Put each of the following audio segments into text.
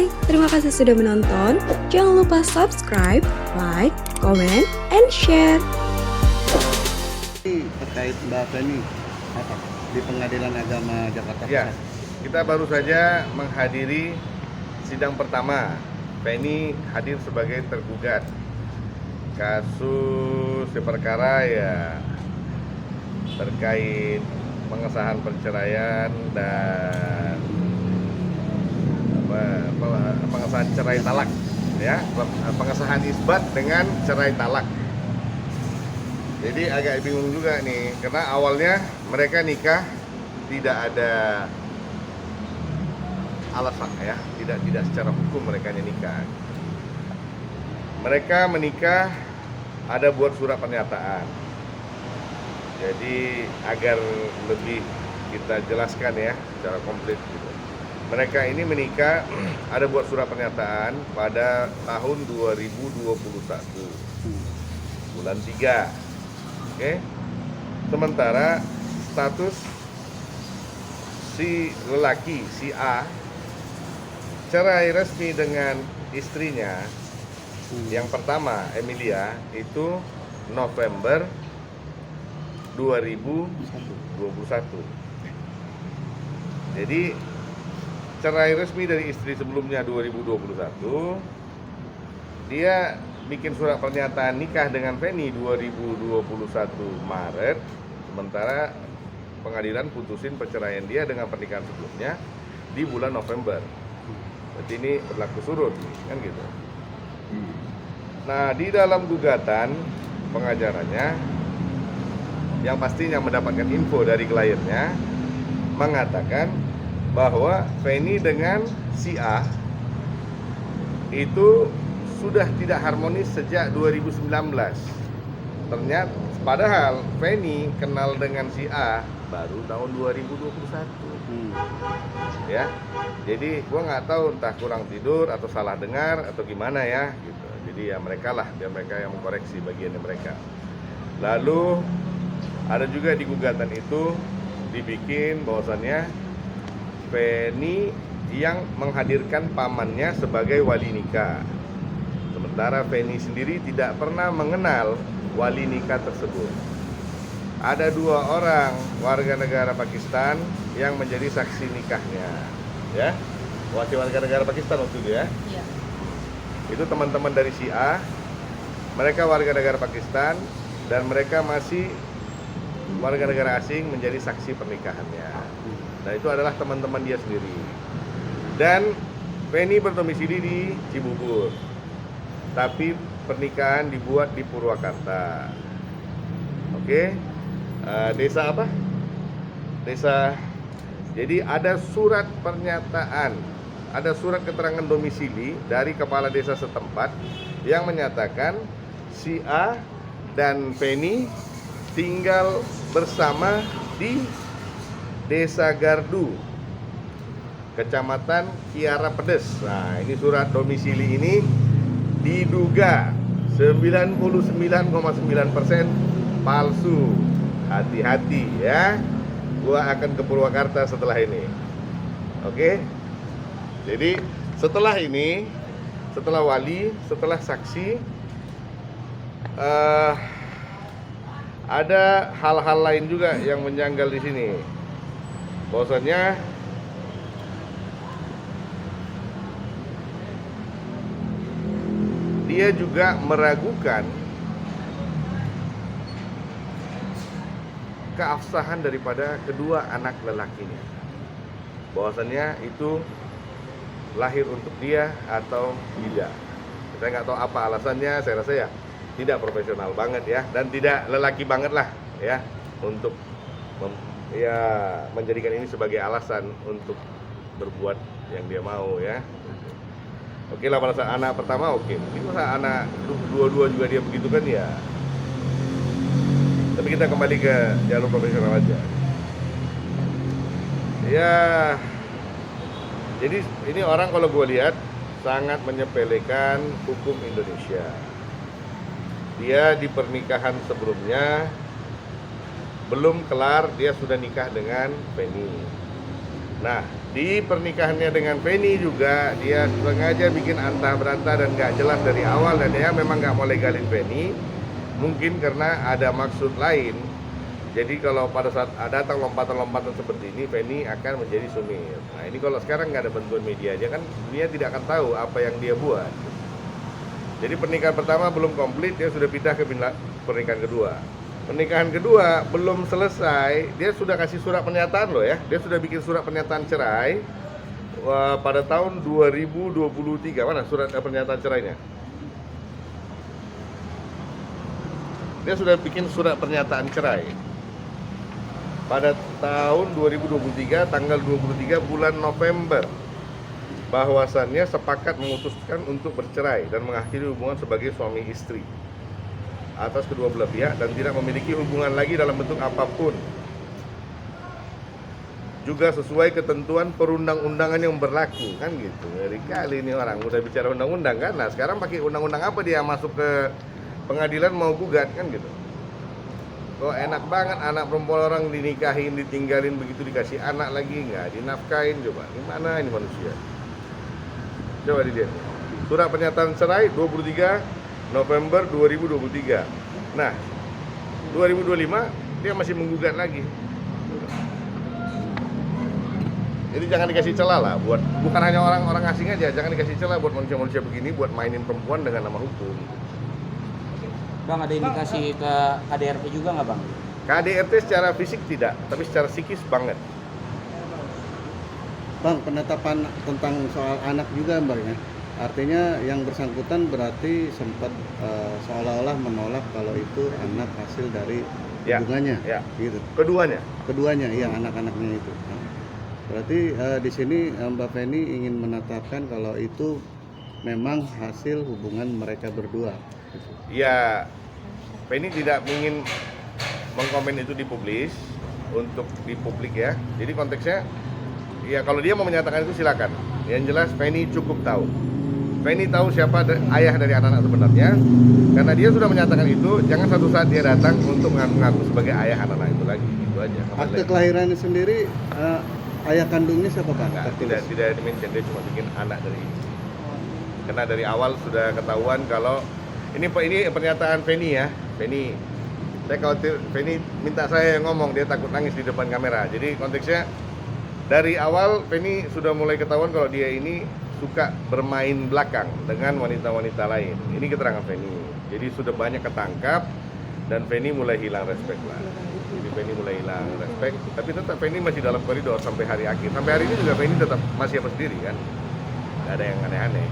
Bye, terima kasih sudah menonton. Jangan lupa subscribe, like, comment, and share. Terkait Mbak Feni apa di Pengadilan Agama Jakarta Ya, Pusat. kita baru saja menghadiri sidang pertama. Feni hadir sebagai tergugat. Kasus perkara ya terkait pengesahan perceraian dan pengesahan cerai talak, ya, pengesahan isbat dengan cerai talak. Jadi agak bingung juga nih, karena awalnya mereka nikah tidak ada alasan, ya, tidak secara hukum mereka nikah. Mereka menikah ada buat surat pernyataan. Jadi agar lebih kita jelaskan ya secara komplit gitu. Mereka ini menikah ada buat surat pernyataan pada tahun 2021 bulan 3. Oke. Sementara status si lelaki, si A, cerai resmi dengan istrinya yang pertama, Emilia, itu November 2021. Jadi cerai resmi dari istri sebelumnya 2021, dia bikin surat pernyataan nikah dengan Feni 2021 Maret, sementara pengadilan putusin perceraian dia dengan pernikahan sebelumnya di bulan November. Berarti ini berlaku surut, kan gitu. Nah, di dalam gugatan pengajarannya, yang pastinya mendapatkan info dari kliennya, mengatakan bahwa Feni dengan si A itu sudah tidak harmonis sejak 2019. Ternyata padahal Feni kenal dengan si A baru tahun 2021. Ya. Jadi gua nggak tahu entah kurang tidur atau salah dengar atau gimana ya gitu. Jadi ya mereka lah, biar mereka yang mengkoreksi bagiannya mereka. Lalu ada juga di gugatan itu dibikin bahwasannya Feni yang menghadirkan pamannya sebagai wali nikah. Sementara Feni sendiri tidak pernah mengenal wali nikah tersebut. Ada 2 orang warga negara Pakistan yang menjadi saksi nikahnya, ya. Masih warga negara Pakistan waktu itu ya. Iya. Itu teman-teman dari si A. Mereka warga negara Pakistan dan mereka masih warga negara asing menjadi saksi pernikahannya. Nah, itu adalah teman-teman dia sendiri. Dan Feni berdomisili di Cibubur, tapi pernikahan dibuat di Purwakarta. Oke. Desa apa? Desa. Jadi ada surat pernyataan, ada surat keterangan domisili dari kepala desa setempat yang menyatakan si A dan Feni tinggal bersama di Desa Gardu, Kecamatan Kiara Pedes. Nah, ini surat domisili ini diduga 99,9% palsu. Hati-hati ya. Gua akan ke Purwakarta setelah ini. Oke? Jadi setelah ini, setelah wali, setelah saksi, ada hal-hal lain juga yang menjanggal di sini. Bahwasanya dia juga meragukan keabsahan daripada kedua anak lelakinya. Bahwasannya itu lahir untuk dia atau tidak. Saya nggak tahu apa alasannya. Saya rasa ya tidak profesional banget ya, dan tidak lelaki banget lah ya untuk menjadikan ini sebagai alasan untuk berbuat yang dia mau ya. Oke lah, pada saat anak pertama oke. Ini masa anak dua-dua juga dia begitu kan ya. Tapi kita kembali ke jalur profesional aja. Ya, jadi ini orang kalau gue lihat sangat menyepelekan hukum Indonesia. Dia di pernikahan sebelumnya belum kelar dia sudah nikah dengan Feni. Nah, Di pernikahannya dengan Feni juga dia sengaja bikin antah berantah dan nggak jelas dari awal, dan dia memang nggak mau legalin Feni, mungkin karena ada maksud lain. Jadi kalau pada saat datang lompatan-lompatan seperti ini, Feni akan menjadi sumir. Nah ini kalau sekarang nggak ada bantuan media aja kan, dia tidak akan tahu apa yang dia buat. Jadi pernikahan pertama belum komplit, dia sudah pindah ke pernikahan kedua. Pernikahan kedua belum selesai, dia sudah kasih surat pernyataan loh ya. Dia sudah bikin surat pernyataan cerai pada tahun 2023. Mana surat pernyataan cerainya? Dia sudah bikin surat pernyataan cerai pada tahun 2023, tanggal 23 bulan November, bahwasannya sepakat memutuskan untuk bercerai dan mengakhiri hubungan sebagai suami istri atas kedua belah pihak dan tidak memiliki hubungan lagi dalam bentuk apapun, juga sesuai ketentuan perundang-undangan yang berlaku, kan gitu. Dari kali ini orang udah bicara undang-undang kan, nah sekarang pakai undang-undang apa dia masuk ke pengadilan mau gugat, kan gitu. Kok enak banget anak perempuan orang dinikahin, ditinggalin begitu, dikasih anak lagi nggak dinafkain, coba gimana ini manusia. Coba dilihat surat pernyataan cerai 23 November 2023. Nah, 2025 dia masih menggugat lagi. Jadi jangan dikasih celah lah buat, bukan hanya orang-orang asing aja, jangan dikasih celah buat manusia-manusia begini buat mainin perempuan dengan nama hukum. Bang, ada indikasi ke KDRT juga nggak Bang? KDRT secara fisik tidak, tapi secara psikis banget. Bang, penetapan tentang soal anak juga Bang ya. Artinya yang bersangkutan berarti sempat seolah-olah menolak kalau itu anak hasil dari hubungannya, ya. Gitu. Keduanya, iya anak-anaknya itu. Berarti di sini Mbak Feni ingin menetapkan kalau itu memang hasil hubungan mereka berdua. Ya, Feni tidak ingin mengkomen itu dipublis untuk di publik ya. Jadi konteksnya, ya kalau dia mau menyatakan itu silakan. Yang jelas Feni cukup tahu. Feni tahu siapa ayah dari anak-anak sebenarnya, karena dia sudah menyatakan itu. Jangan satu saat dia datang untuk mengaku sebagai ayah anak-anak itu lagi, itu aja. Akte kelahirannya sendiri ayah kandungnya siapa Pak? Tidak dimention, dia cuma bikin anak dari ini. Karena dari awal sudah ketahuan kalau ini pernyataan Feni ya. Feni, saya khawatir Feni minta saya yang ngomong, dia takut nangis di depan kamera. Jadi konteksnya dari awal Feni sudah mulai ketahuan kalau dia ini suka bermain belakang dengan wanita-wanita lain. Ini keterangan Feni. Jadi sudah banyak ketangkap dan Feni mulai hilang respect lah. Jadi Feni mulai hilang respect, tapi tetap Feni masih dalam koridor sampai hari akhir. Sampai hari ini juga Feni tetap masih apa sendiri kan. Gak ada yang aneh-aneh.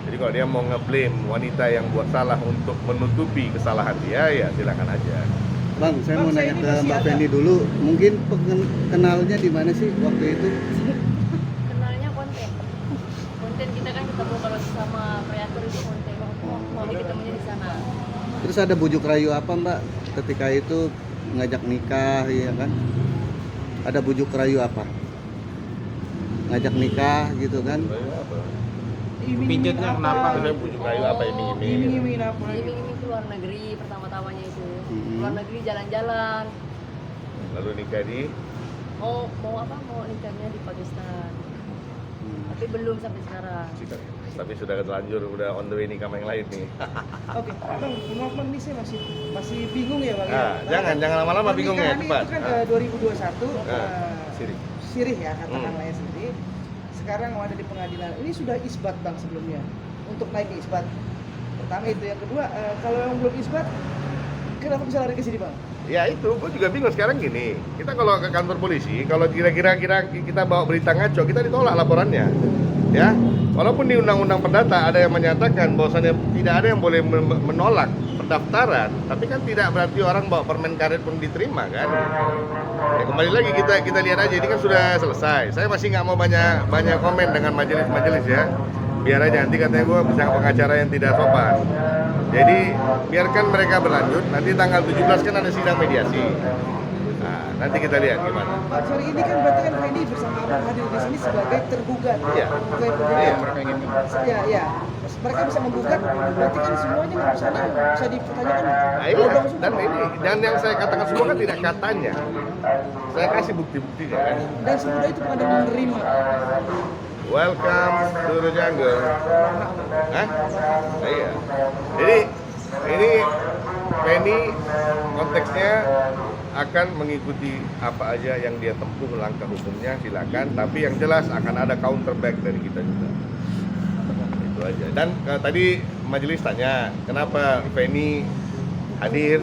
Jadi kalau dia mau ngeblame wanita yang buat salah untuk menutupi kesalahan dia, ya silakan aja. Bang, saya mau nanya ke Mbak Feni dulu. Mungkin kenalnya di mana sih waktu itu? Kenalnya konten kita kan ketemu kalau sama kreator itu konten mau ketemunya di sana. Terus ada bujuk rayu apa Mbak ketika itu ngajak nikah ya kan? Ada bujuk rayu apa? Ngajak nikah gitu kan? Pijatnya kenapa? Saya bujuk kayu apa iming-iming? Iming-iming ke luar negeri pertama-tamanya itu. Luar negeri jalan-jalan. Lalu nikah di Mau nikahnya di Pakistan. Tapi belum sampai sekarang. tapi sudah terlanjur, udah on the way nikah sama yang lain nih. Oke, Bang, maaf Bang, ini saya masih bingung ya Bang. Jangan lama-lama bingungnya, pernikahan cepat. itu kan 2021 Sirih. sirih ya katakanlah ya sendiri. Sekarang mau ada di pengadilan. Ini sudah isbat Bang sebelumnya. Untuk naik ke isbat. Pertama itu, yang kedua kalau yang belum isbat kenapa bisa lari ke sini Bang? Ya itu, gue juga bingung sekarang gini. Kita kalau ke kantor polisi, kalau kira-kira kita bawa berita ngaco, kita ditolak laporannya. Ya, walaupun di undang-undang perdata ada yang menyatakan bahwasannya tidak ada yang boleh menolak pendaftaran, tapi kan tidak berarti orang bawa permen karet pun diterima kan. Ya, kembali lagi kita lihat aja, ini kan sudah selesai. Saya masih nggak mau banyak komen dengan majelis ya. Biar aja, nanti katanya gue bersama pengacara yang tidak sopan. Jadi biarkan mereka berlanjut. Nanti tanggal 17 kan ada sidang mediasi. Nah, nanti kita lihat gimana. Pak, sorry, ini kan berarti kan Feni bersama Abang hadir di sini sebagai tergugat. Iya. Sebagai penggugat. Iya. Mereka ingin Ya, ya. Mereka bisa menggugat, berarti kan semuanya kan bisa dipertanyakan. Nah, iya. Dan yang saya katakan semua kan tidak katanya. Saya kasih bukti-buktinya kan. Dan semudah itu pengadilan menerima. Welcome to the jungle. Hah? Nah, iya. Jadi ini Feni konteksnya akan mengikuti apa aja yang dia tempuh langkah hukumnya, silakan. Tapi yang jelas akan ada counter back dari kita juga. Itu aja. Dan tadi majelis tanya kenapa Feni hadir,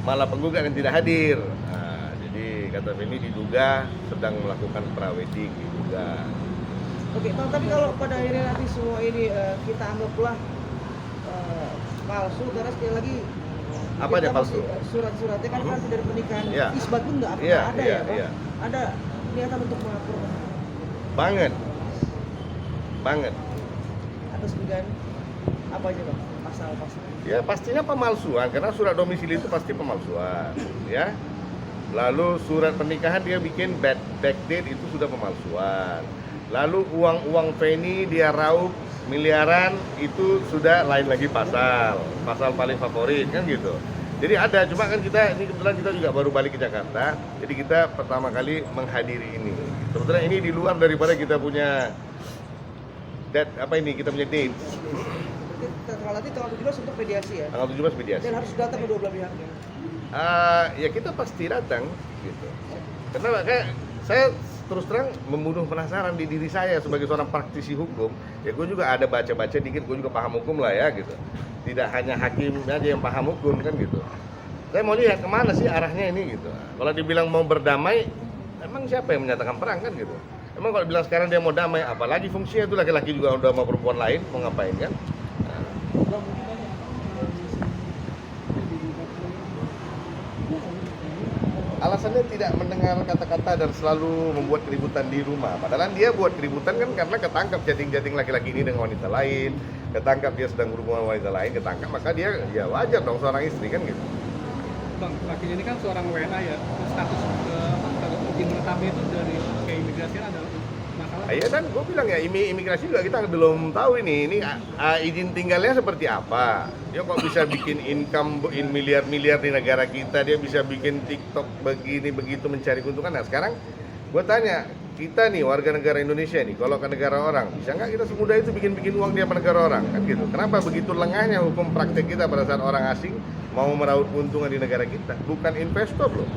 malah penggugat yang tidak hadir. Nah, jadi kata Feni diduga sedang melakukan prawedding diduga. Oke, tapi kalau pada akhirnya nanti semua ini kita anggaplah palsu, karena sekali lagi Apa aja palsu? Surat-suratnya kan dari pernikahan, Iya. isbat pun nggak Iya, ada iya, ya, Pak? iya. Ada niatan untuk melaporkan Banget. atas dugaan apa aja, Pak? Pasal-pasal. Ya pastinya pemalsuan karena surat domisili itu pasti pemalsuan, ya. Lalu surat pernikahan dia bikin backdate itu sudah pemalsuan. Lalu uang Feni dia raup miliaran itu sudah lain lagi pasal paling favorit kan gitu. Jadi ada, cuma kan kita ini kebetulan kita juga baru balik ke Jakarta, jadi kita pertama kali menghadiri ini. Sebetulnya ini di luar daripada kita punya kita punya date. Kalau nanti tanggal 17 untuk mediasi ya. Tanggal 17 mediasi. Dan harus datang kedua belah pihak. Ya kita pasti datang gitu. Karena kayak saya terus terang membunuh penasaran di diri saya sebagai seorang praktisi hukum. Ya gue juga ada baca-baca dikit, gue juga paham hukum lah ya gitu. Tidak hanya hakim aja yang paham hukum kan gitu. Saya mau lihat kemana sih arahnya ini gitu. Kalau dibilang mau berdamai, emang siapa yang menyatakan perang kan gitu. Emang kalau bilang sekarang dia mau damai, apalagi fungsinya itu laki-laki juga udah mau perempuan lain, mau ngapain kan? Alasannya tidak mendengar kata-kata dan selalu membuat keributan di rumah. Padahal dia buat keributan kan karena ketangkap chatting-chatting laki-laki ini dengan wanita lain, ketangkap dia sedang berhubungan dengan wanita lain, ketangkap, maka dia ya wajar dong seorang istri kan gitu. Bang, lakinya ini kan seorang WNA ya, status izin menetapnya itu dari keimigrasian adalah masalah. Iya kan, gue bilang ya imigrasi juga kita belum tahu ini izin tinggalnya seperti apa. Dia kok bisa bikin income miliar-miliar di negara kita, dia bisa bikin TikTok begini begitu mencari keuntungan. Nah sekarang gue tanya, kita nih warga negara Indonesia nih, kalau ke negara orang, bisa nggak kita semudah itu bikin uang dia ke negara orang kan gitu? Kenapa begitu lengahnya hukum praktek kita pada saat orang asing mau meraup keuntungan di negara kita? Bukan investor loh.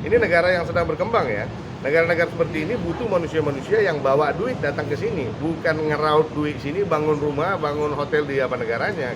Ini negara yang sedang berkembang ya. Negara-negara seperti ini butuh manusia-manusia yang bawa duit datang ke sini, bukan ngeraut duit sini, bangun rumah, bangun hotel di apa negaranya.